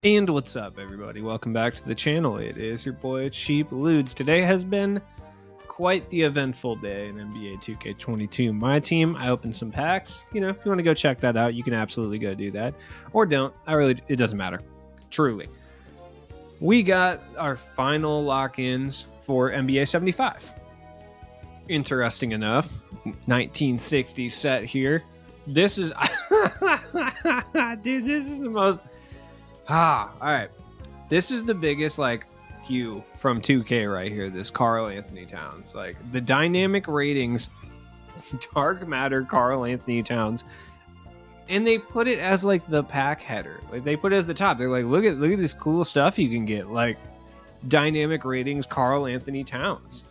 And what's up, everybody? Welcome back to the channel. It is your boy Cheap Ludes. Today has been quite the eventful day in NBA 2K22. My team, I opened some packs. If you want to go check that out, you can absolutely go do that, or don't. It doesn't matter. Truly, we got our final lock-ins for NBA 75. Interesting enough, 1960 set here. This is, dude. This is the most. All right. This is the biggest hue from 2K right here. This Karl Anthony Towns, the dynamic ratings, dark matter Karl Anthony Towns, and they put it as the pack header. They put it as the top. They're like, look at this cool stuff you can get, dynamic ratings Karl Anthony Towns.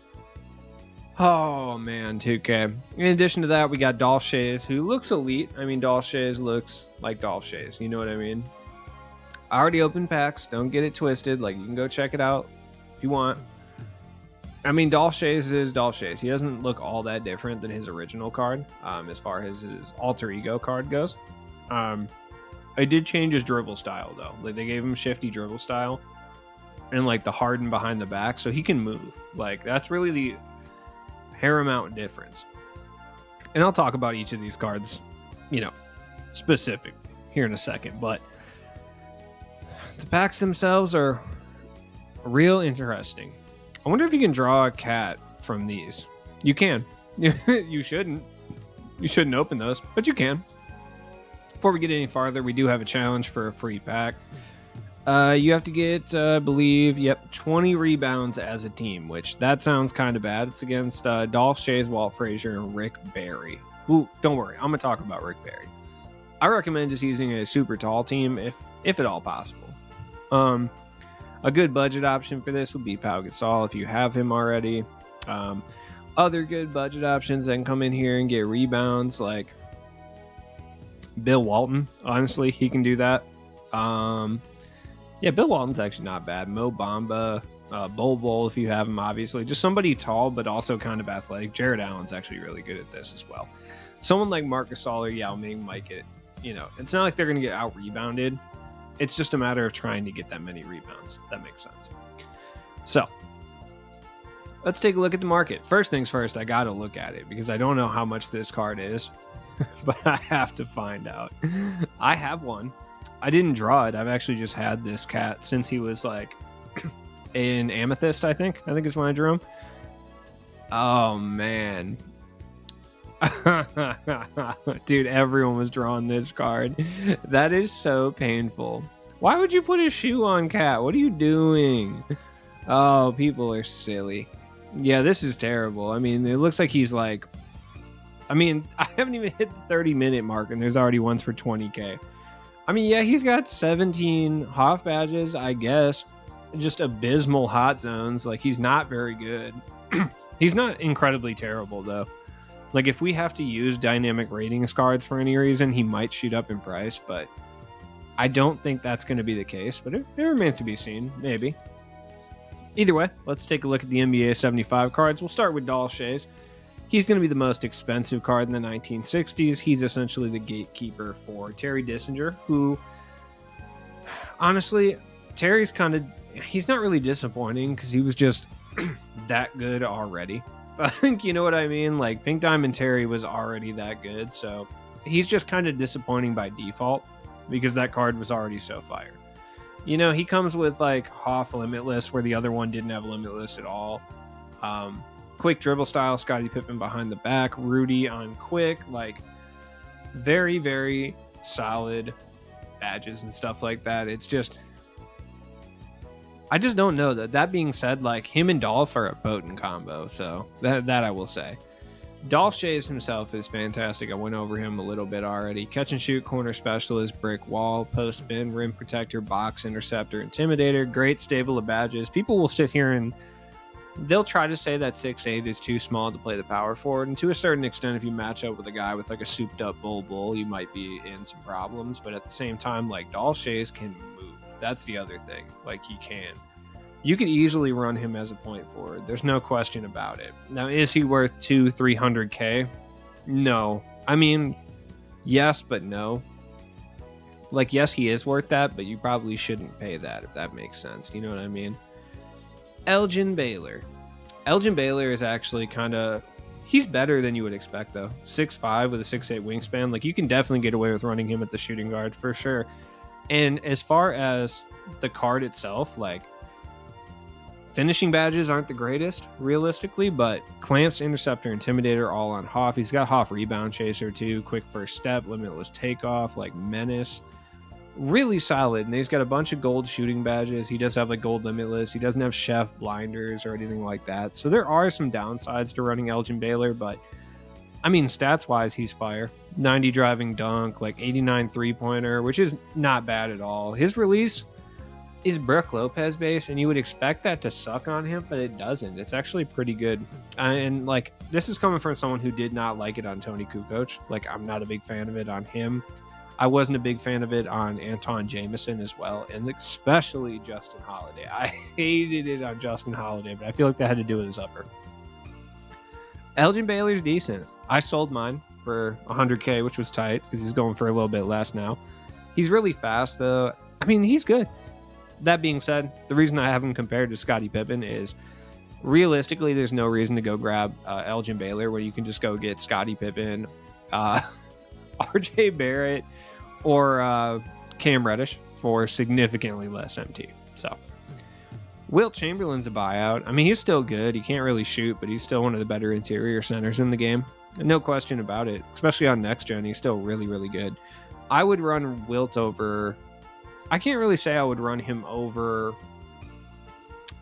Oh man, 2K. In addition to that, we got Dolph Schayes, who looks elite. I mean, Dolph Schayes looks like Dolph Schayes. You know what I mean? I already opened packs. Don't get it twisted. You can go check it out if you want. I mean, Dolph Schayes is Dolph Schayes. He doesn't look all that different than his original card, as far as his alter ego card goes. I did change his dribble style, though. They gave him shifty dribble style and, the harden behind the back, so he can move. That's really the paramount difference. And I'll talk about each of these cards, specific here in a second, but the packs themselves are real interesting. I wonder if you can draw a cat from these. You can. You shouldn't. You shouldn't open those, but you can. Before we get any farther, we do have a challenge for a free pack. You have to get, I believe, 20 rebounds as a team, which that sounds kind of bad. It's against Dolph Schayes, Walt Frazier, and Rick Barry. Ooh, don't worry. I'm going to talk about Rick Barry. I recommend just using a super tall team if at all possible. A good budget option for this would be Pau Gasol if you have him already. Other good budget options that can come in here and get rebounds, like Bill Walton. Honestly, he can do that. Bill Walton's actually not bad. Mo Bamba, Bol if you have him, obviously. Just somebody tall but also kind of athletic. Jared Allen's actually really good at this as well. Someone like Marc Gasol or Yao Ming might get, it's not like they're going to get out-rebounded. It's just a matter of trying to get that many rebounds. That makes sense. So, let's take a look at the market. First things first, I got to look at it because I don't know how much this card is, but I have to find out. I have one. I didn't draw it. I've actually just had this cat since he was in Amethyst, I think. I think is when I drew him. Oh, man. Dude, everyone was drawing this card. That is so painful. Why would you put a shoe on cat? What are you doing? Oh, people are silly. Yeah, this is terrible. I mean, it looks like he's I haven't even hit the 30-minute mark and there's already ones for 20k. I mean, yeah, he's got 17 Hoff badges, I guess. Just abysmal hot zones. He's not very good. He's not incredibly terrible, though. If we have to use dynamic ratings cards for any reason, he might shoot up in price, but I don't think that's going to be the case, but it remains to be seen, maybe. Either way, let's take a look at the NBA 75 cards. We'll start with Dolph Schayes. He's going to be the most expensive card in the 1960s. He's essentially the gatekeeper for Terry Dischinger, who, honestly, Terry's he's not really disappointing because he was just that good already. I think you know what I mean. Pink Diamond Terry was already that good, so he's just kind of disappointing by default because that card was already so fire. He comes with Hoff Limitless, where the other one didn't have Limitless at all. Quick dribble style, Scottie Pippen behind the back, Rudy on quick, very, very solid badges and stuff like that. It's just, I just don't know. That being said, him and Dolph are a potent combo, so that I will say. Dolph Schayes himself is fantastic. I went over him a little bit already. Catch and shoot, corner specialist, brick wall, post spin, rim protector, box interceptor, intimidator. Great stable of badges. People will sit here and they'll try to say that 6'8" is too small to play the power forward, and to a certain extent, if you match up with a guy with a souped up bull, you might be in some problems. But at the same time, Dolph Schayes can move. That's the other thing. He can. You could easily run him as a point forward. There's no question about it. Now, is he worth 200-300k? No. I mean, yes, but no. Like, yes, he is worth that, but you probably shouldn't pay that, if that makes sense. You know what I mean? Elgin Baylor. Elgin Baylor is actually kind of... He's better than you would expect, though. 6'5" with a 6'8" wingspan. Like, you can definitely get away with running him at the shooting guard, for sure. And as far as the card itself, like, finishing badges aren't the greatest, realistically, but Clamps, Interceptor, Intimidator, all on Hoff. He's got Hoff Rebound Chaser, too. Quick First Step, Limitless Takeoff, like, Menace. Really solid. And he's got a bunch of gold shooting badges. He does have, like, gold Limitless. He doesn't have Chef Blinders or anything like that. So there are some downsides to running Elgin Baylor, but, I mean, stats-wise, he's fire. 90 driving dunk, like 89 three-pointer, which is not bad at all. His release is Brook Lopez based, and you would expect that to suck on him, but it doesn't. It's actually pretty good. And like, this is coming from someone who did not like it on Tony Kukoc. Like, I'm not a big fan of it on him. I wasn't a big fan of it on Anton Jameson as well, and especially Justin Holiday. I hated it on Justin Holiday, but I feel like that had to do with his upper. Elgin Baylor's decent. I sold mine for $100K, which was tight because he's going for a little bit less now. He's really fast, though. I mean, he's good. That being said, the reason I have him compared to Scottie Pippen is realistically, there's no reason to go grab Elgin Baylor when you can just go get Scottie Pippen, RJ Barrett, or Cam Reddish for significantly less MT. So Wilt Chamberlain's a buyout. I mean, he's still good. He can't really shoot, but he's still one of the better interior centers in the game. No question about it. Especially on next gen, he's still really, really good. I would run Wilt over... I can't really say I would run him over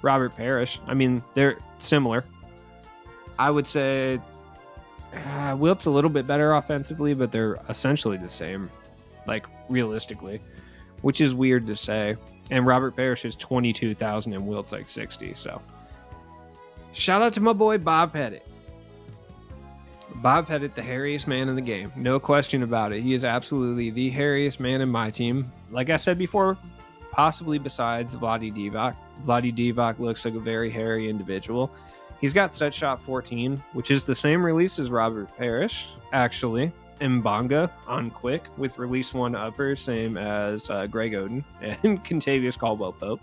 Robert Parrish. I mean, they're similar. I would say Wilt's a little bit better offensively, but they're essentially the same, like, realistically, which is weird to say. And Robert Parrish is 22,000 and Wilt's like 60. So shout out to my boy Bob Pettit. Bob Pettit, the hairiest man in the game. No question about it. He is absolutely the hairiest man in my team. Like I said before, possibly besides Vlade Divac. Vlade Divac looks like a very hairy individual. He's got set shot 14, which is the same release as Robert Parrish, actually. Mbanga on quick with release 1 upper, same as Greg Oden and Kentavious Caldwell-Pope.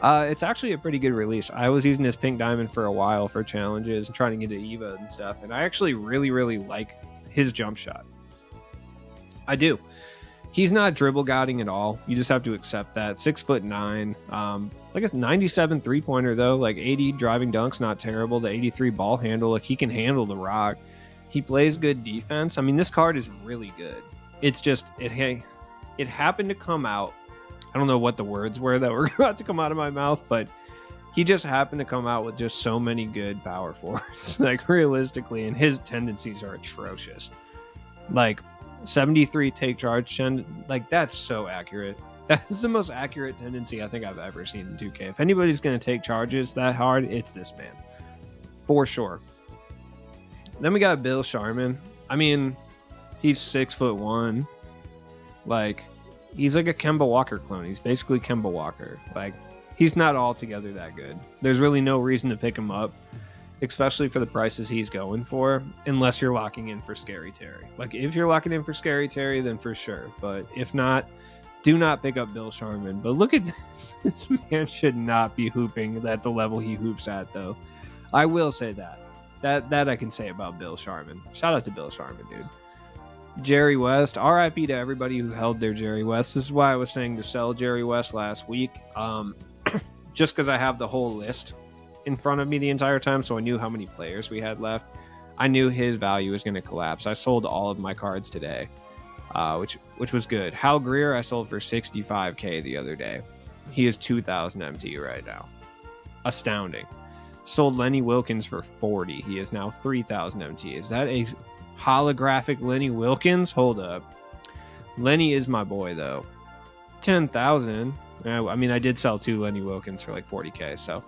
It's actually a pretty good release. I was using this pink diamond for a while for challenges and trying to get to EVA and stuff, and I actually really, really like his jump shot. I do. He's not dribble guiding at all. You just have to accept that. 6'9", like a 97 three-pointer though, like 80 driving dunks, not terrible. The 83 ball handle, like he can handle the rock. He plays good defense. I mean, this card is really good. It's just it happened to come out. I don't know what the words were that were about to come out of my mouth, but he just happened to come out with just so many good power forwards, like realistically, and his tendencies are atrocious. Like 73 take charge, like that's so accurate. That's the most accurate tendency I think I've ever seen in 2K. If anybody's going to take charges that hard, it's this man, for sure. Then we got Bill Sharman. I mean, he's 6'1", like. He's like a Kemba Walker clone. He's basically Kemba Walker. Like, he's not altogether that good. There's really no reason to pick him up, especially for the prices he's going for, unless you're locking in for Scary Terry. Like, if you're locking in for Scary Terry, then for sure. But if not, do not pick up Bill Sharman. But look at this. This man should not be hooping at the level he hoops at, though. I will say that. That I can say about Bill Sharman. Shout out to Bill Sharman, dude. Jerry West, RIP to everybody who held their Jerry West. This is why I was saying to sell Jerry West last week. Just because I have the whole list in front of me the entire time, so I knew how many players we had left. I knew his value was going to collapse. I sold all of my cards today, which was good. Hal Greer, I sold for $65K the other day. He is 2,000 MT right now. Astounding. Sold Lenny Wilkins for 40. He is now 3,000 MT. Is that a holographic Lenny Wilkins? Hold up. Lenny is my boy, though. 10,000. I mean, I did sell 2 Lenny Wilkins for like 40K, so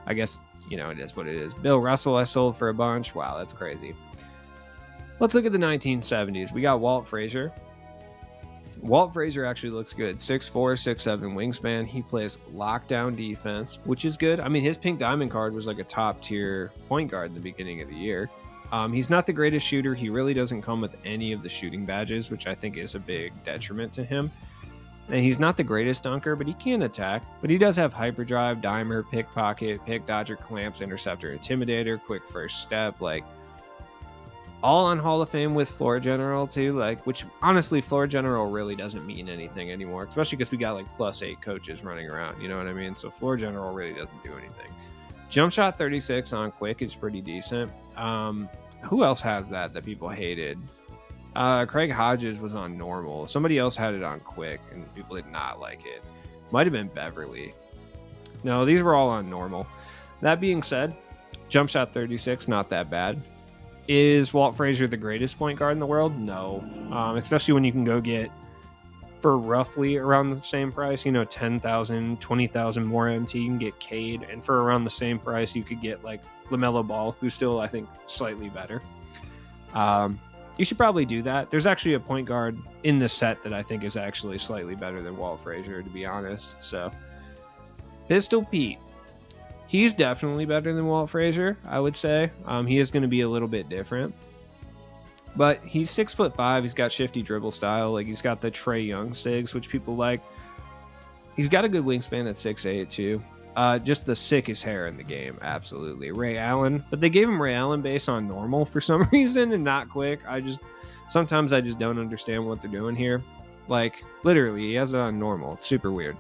I guess, you know, it is what it is. Bill Russell, I sold for a bunch. Wow, that's crazy. Let's look at the 1970s. We got Walt Frazier. Walt Frazier actually looks good. 6'4", 6'7" wingspan. He plays lockdown defense, which is good. I mean, his pink diamond card was like a top tier point guard in the beginning of the year. He's not the greatest shooter. He really doesn't come with any of the shooting badges, which I think is a big detriment to him. And he's not the greatest dunker, but he can attack. But he does have hyperdrive, dimer, pickpocket, pick dodger, clamps, interceptor, intimidator, quick first step, like all on Hall of Fame with floor general too, like, which honestly floor general really doesn't mean anything anymore, especially because we got like +8 coaches running around, you know what I mean? So floor general really doesn't do anything. Jump shot 36 on quick is pretty decent. Who else has that people hated? Craig Hodges was on normal. Somebody else had it on quick and people did not like it. Might have been Beverly. No, these were all on normal. That being said, jump shot 36, not that bad. Is Walt Frazier the greatest point guard in the world? No. Especially when you can go get, for roughly around the same price, 10,000, 20,000 more MT, you can get Cade. And for around the same price, you could get like LaMelo Ball, who's still, I think, slightly better. You should probably do that. There's actually a point guard in the set that I think is actually slightly better than Walt Frazier, to be honest. So, Pistol Pete. He's definitely better than Walt Frazier, I would say. He is going to be a little bit different. But he's 6'5". He's got shifty dribble style. Like, he's got the Trae Young sigs, which people like. He's got a good wingspan at 6'8", too. Just the sickest hair in the game, absolutely. Ray Allen. But they gave him Ray Allen based on normal for some reason and not quick. Sometimes I just don't understand what they're doing here. Like, literally, he has it on normal. It's super weird.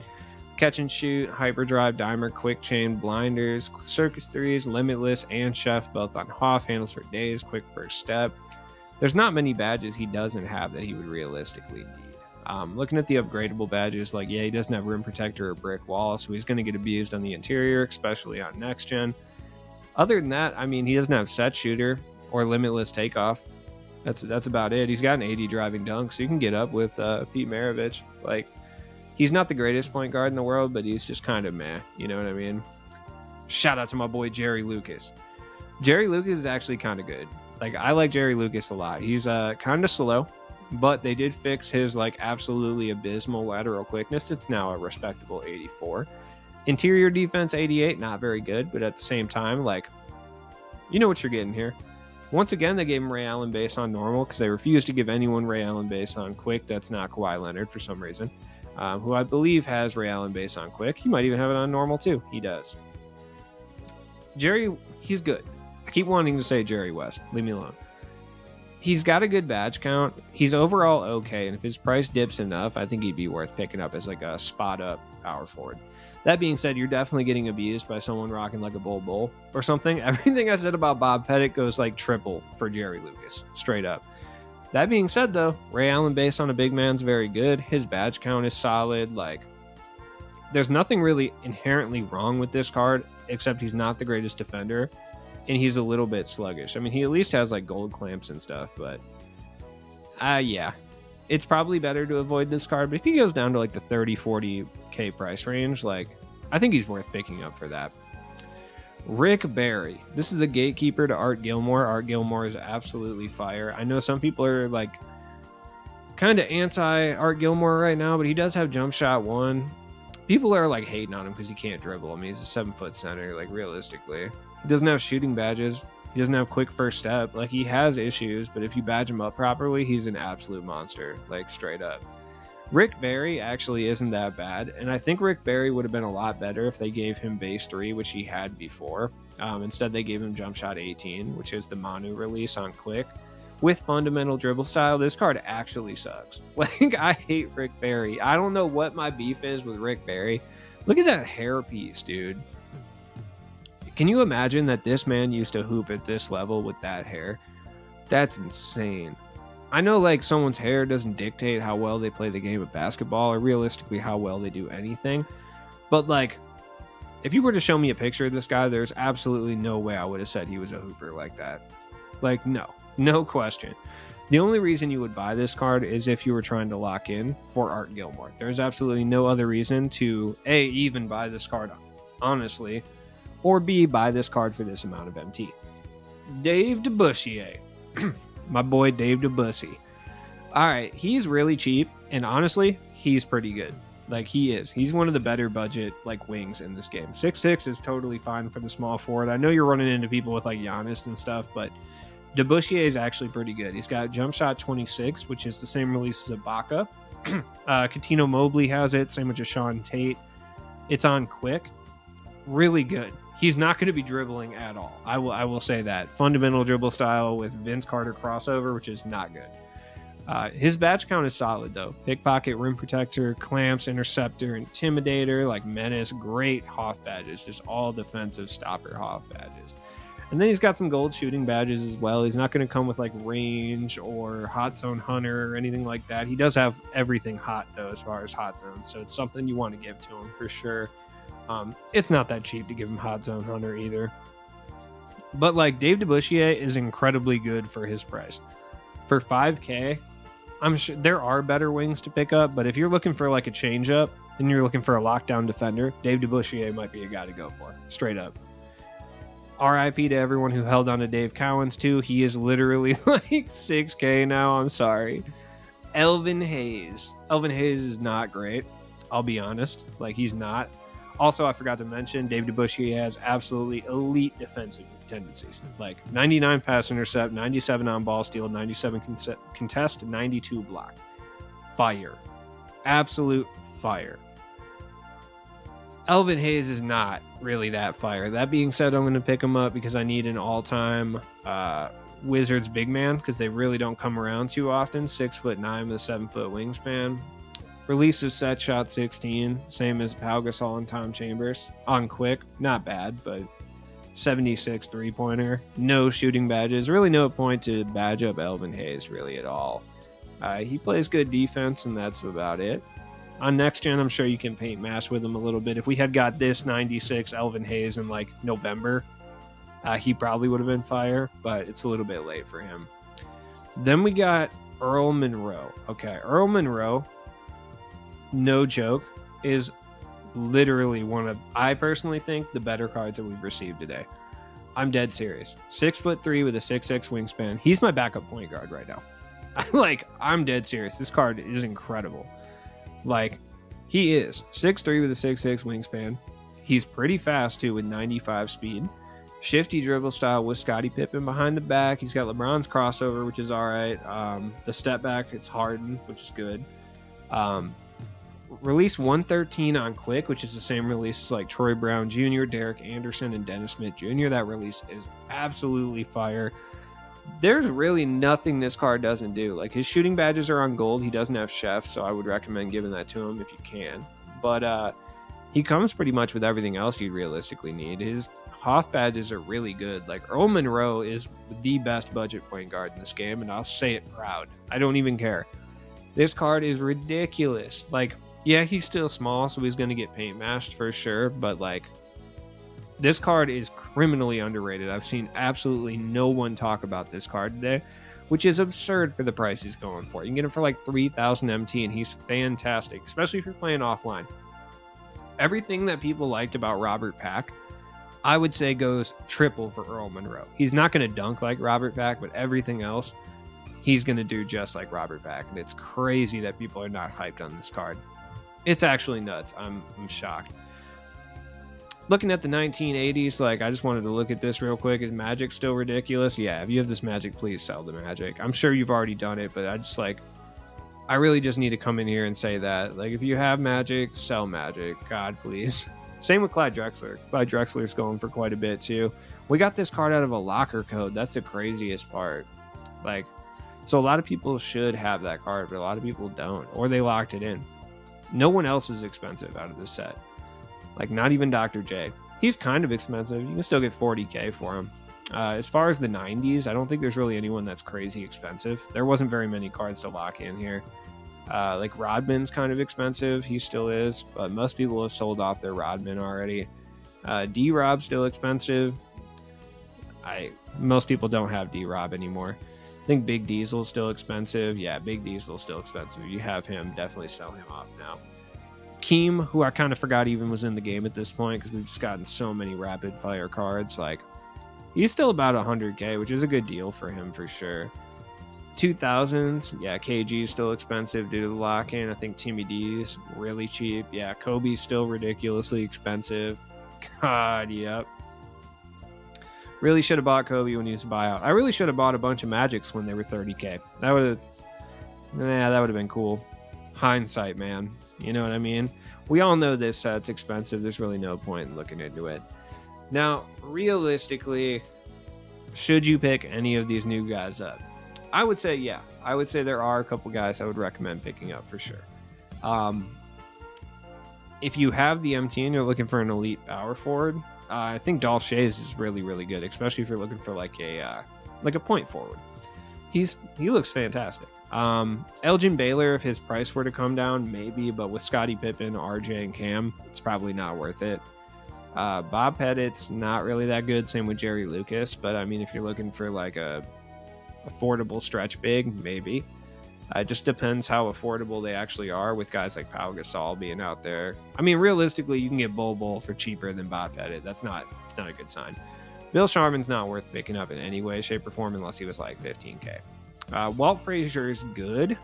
Catch and shoot, hyperdrive, dimer, quick chain, blinders, circus threes, limitless, and chef, both on Hoff, handles for days, quick first step. There's not many badges he doesn't have that he would realistically need. Looking at the upgradable badges, like, yeah, he doesn't have rim protector or brick wall, so he's going to get abused on the interior, especially on next gen. Other than that, I mean, he doesn't have set shooter or limitless takeoff. That's about it. He's got an 80 driving dunk, so you can get up with Pete Maravich. Like, he's not the greatest point guard in the world, but he's just kind of meh. You know what I mean? Shout out to my boy Jerry Lucas. Jerry Lucas is actually kind of good. Like, I like Jerry Lucas a lot. He's kind of slow, but they did fix his like absolutely abysmal lateral quickness. It's now a respectable 84. Interior defense 88, not very good, but at the same time, like, you know what you're getting here. Once again, they gave him Ray Allen base on normal because they refused to give anyone Ray Allen base on quick. That's not Kawhi Leonard for some reason. Who I believe has Ray Allen base on quick. He might even have it on normal too. He does. Jerry, he's good. I keep wanting to say Jerry West. Leave me alone. He's got a good badge count. He's overall okay, and if his price dips enough, I think he'd be worth picking up as like a spot up power forward. That being said, you're definitely getting abused by someone rocking like a bull or something. Everything I said about Bob Pettit goes like triple for Jerry Lucas, straight up. That being said, though, Ray Allen based on a big man's very good. His badge count is solid. Like, there's nothing really inherently wrong with this card, except he's not the greatest defender, and he's a little bit sluggish. I mean, he at least has like gold clamps and stuff, but yeah, it's probably better to avoid this card. But if he goes down to like the 30-40K price range, like, I think he's worth picking up for that. Rick Barry. This is the gatekeeper to Art Gilmore. Art Gilmore is absolutely fire. I know some people are like kind of anti Art Gilmore right now, but he does have jump shot 1. People are like hating on him because he can't dribble. I mean, he's a 7-foot center, like, realistically. He doesn't have shooting badges. He doesn't have quick first step. Like, he has issues, but if you badge him up properly, he's an absolute monster, like, straight up. Rick Barry actually isn't that bad, and I think Rick Barry would have been a lot better if they gave him base 3, which he had before. Instead, they gave him jump shot 18, which is the Manu release on quick. With fundamental dribble style, this card actually sucks. Like, I hate Rick Barry. I don't know what my beef is with Rick Barry. Look at that hairpiece, dude. Can you imagine that this man used to hoop at this level with that hair? That's insane. I know, like, someone's hair doesn't dictate how well they play the game of basketball or realistically how well they do anything. But, like, if you were to show me a picture of this guy, there's absolutely no way I would have said he was a hooper like that. Like, no question. The only reason you would buy this card is if you were trying to lock in for Art Gilmore. There's absolutely no other reason to, A, even buy this card, honestly, or B, buy this card for this amount of MT. Dave DeBusschere. My boy Dave DeBussy. All right, he's really cheap, and honestly, he's pretty good. Like, he is. He's one of the better budget, like, wings in this game. 6'6" is totally fine for the small forward. I know you're running into people with, like, Giannis and stuff, but DeBusschere is actually pretty good. He's got jump shot 26, which is the same release as Ibaka. Katino Mobley has it. Same with Jashawn Tate. It's on quick. Really good. He's not going to be dribbling at all. I will say that. Fundamental dribble style with Vince Carter crossover, which is not good. His badge count is solid, though. Pickpocket, rim protector, clamps, interceptor, intimidator, like menace, great Hoff badges. Just all defensive stopper Hoff badges. And then he's got some gold shooting badges as well. He's not going to come with like range or hot zone hunter or anything like that. He does have everything hot, though, as far as hot zones. So it's something you want to give to him for sure. It's not that cheap to give him hot zone hunter either. But like Dave DeBusschere is incredibly good for his price. For 5K, I'm sure there are better wings to pick up, but if you're looking for like a change up and you're looking for a lockdown defender, Dave DeBusschere might be a guy to go for, straight up. RIP to everyone who held on to Dave Cowens too. He is literally like 6K now. I'm sorry. Elvin Hayes. Elvin Hayes is not great. I'll be honest. Like, he's not. Also, I forgot to mention, Dave DeBusschere has absolutely elite defensive tendencies. Like 99 pass intercept, 97 on ball steal, 97 contest, 92 block. Fire. Absolute fire. Elvin Hayes is not really that fire. That being said, I'm going to pick him up because I need an all-time Wizards big man because they really don't come around too often. 6'9" with a 7-foot wingspan. Releases set shot 16, same as Pau Gasol and Tom Chambers. On quick, not bad, but 76 three-pointer. No shooting badges. Really no point to badge up Elvin Hayes really at all. He plays good defense, and that's about it. On next gen, I'm sure you can paint match with him a little bit. If we had got this 96 Elvin Hayes in like November, he probably would have been fire, but it's a little bit late for him. Then we got Earl Monroe. Okay, Earl Monroe, no joke, is literally one of, I personally think, the better cards that we've received today. I'm dead serious. 6'3" with a 6'6" wingspan. He's my backup point guard right now. I'm dead serious. This card is incredible. Like, he is 6'3" with a 6'6" wingspan. He's pretty fast too with 95 speed. Shifty dribble style with Scottie Pippen behind the back. He's got LeBron's crossover, which is all right. The step back, it's Harden, which is good. Release 113 on quick, which is the same release as like Troy Brown Jr., Derek Anderson, and Dennis Smith Jr. That release is absolutely fire. There's really nothing this card doesn't do. Like, his shooting badges are on gold. He doesn't have chef, so I would recommend giving that to him if you can. But he comes pretty much with everything else you'd realistically need. His Hoff badges are really good. Like, Earl Monroe is the best budget point guard in this game, and I'll say it proud. I don't even care. This card is ridiculous. Like, yeah, he's still small, so he's going to get paint mashed for sure, but like, this card is criminally underrated. I've seen absolutely no one talk about this card today, which is absurd for the price he's going for. You can get him for like 3,000 MT, and he's fantastic, especially if you're playing offline. Everything that people liked about Robert Pack, I would say goes triple for Earl Monroe. He's not going to dunk like Robert Pack, but everything else, he's going to do just like Robert Pack, and it's crazy that people are not hyped on this card. It's actually nuts. I'm shocked. Looking at the 1980s, like, I just wanted to look at this real quick. Is Magic still ridiculous? Yeah, if you have this Magic, please sell the Magic. I'm sure you've already done it, but I really just need to come in here and say that. Like, if you have Magic, sell Magic. God, please. Same with Clyde Drexler. Clyde Drexler's going for quite a bit, too. We got this card out of a locker code. That's the craziest part. Like, so a lot of people should have that card, but a lot of people don't. Or they locked it in. No one else is expensive out of this set. Like, not even Dr. J. He's kind of expensive. You can still get 40K for him. As far as the 90s, I don't think there's really anyone that's crazy expensive. There wasn't very many cards to lock in here. Like, Rodman's kind of expensive. He still is. But most people have sold off their Rodman already. D-Rob's still expensive. Most people don't have D-Rob anymore. I think Big Diesel's still expensive. Yeah, Big Diesel's still expensive. If you have him, definitely sell him off now. Keem, who I kind of forgot even was in the game at this point because we've just gotten so many rapid fire cards. Like, he's still about 100K, which is a good deal for him for sure. 2000s, yeah, KG is still expensive due to the lock-in. I think Timmy D's really cheap. Yeah, Kobe's still ridiculously expensive. God, yep. Really should have bought Kobe when he was a buyout. I really should have bought a bunch of Magics when they were 30K. That would have been cool. hindsight, man. You know what I mean? We all know this set's expensive. There's really no point in looking into it. Now, realistically, should you pick any of these new guys up? I would say, yeah. I would say there are a couple guys I would recommend picking up for sure. If you have the MT and you're looking for an elite power forward, I think Dolph Schayes is really, really good, especially if you're looking for like a point forward. He looks fantastic. Elgin Baylor, if his price were to come down, maybe, but with Scottie Pippen, RJ, and Cam, it's probably not worth it. Bob Pettit's not really that good. Same with Jerry Lucas. But I mean, if you're looking for like a affordable stretch big, maybe. It just depends how affordable they actually are with guys like Pau Gasol being out there. I mean, realistically, you can get Bol for cheaper than Bob Pettit. It's not a good sign. Bill Sharman's not worth picking up in any way, shape, or form unless he was like 15K. Walt Frazier is good,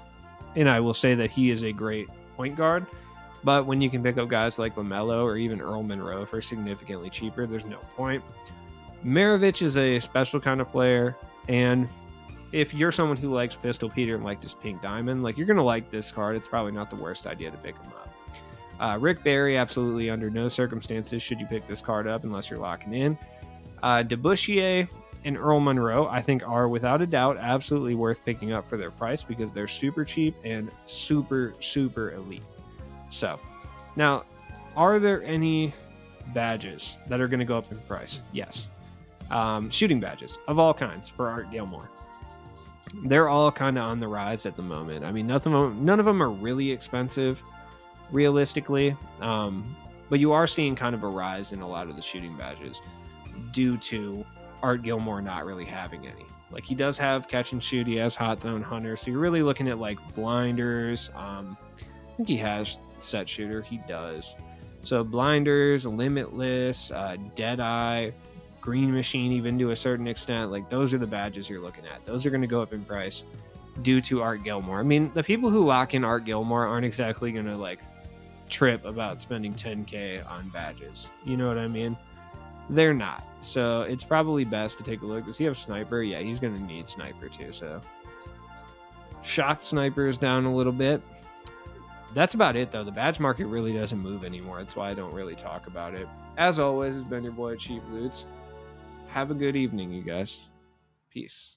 and I will say that he is a great point guard. But when you can pick up guys like LaMelo or even Earl Monroe for significantly cheaper, there's no point. Maravich is a special kind of player, and if you're someone who likes Pistol Peter and like this pink diamond, like you're going to like this card. It's probably not the worst idea to pick him up. Rick Barry, absolutely under no circumstances should you pick this card up unless you're locking in. DeBusschere and Earl Monroe, I think, are without a doubt absolutely worth picking up for their price because they're super cheap and super, super elite. So, now, are there any badges that are going to go up in price? Yes. Shooting badges of all kinds for Art GIlmore. They're all kind of on the rise at the moment. I mean, none of them are really expensive, realistically. But you are seeing kind of a rise in a lot of the shooting badges due to Art GIlmore not really having any. Like, he does have catch and shoot. He has hot zone hunter. So you're really looking at like blinders. I think he has set shooter. He does. So blinders, limitless, Deadeye, green machine, even to a certain extent. Like, those are the badges you're looking at. Those are going to go up in price due to Art GIlmore. I mean, the people who lock in Art GIlmore aren't exactly going to like trip about spending 10K on badges. You know what I mean? They're not. So it's probably best to take a look. Does he have sniper? Yeah, he's going to need sniper too. So shot sniper is down a little bit. That's about it, though. The badge market really doesn't move anymore. That's why I don't really talk about it. As always, it's been your boy, Cheap Loots. Have a good evening, you guys. Peace.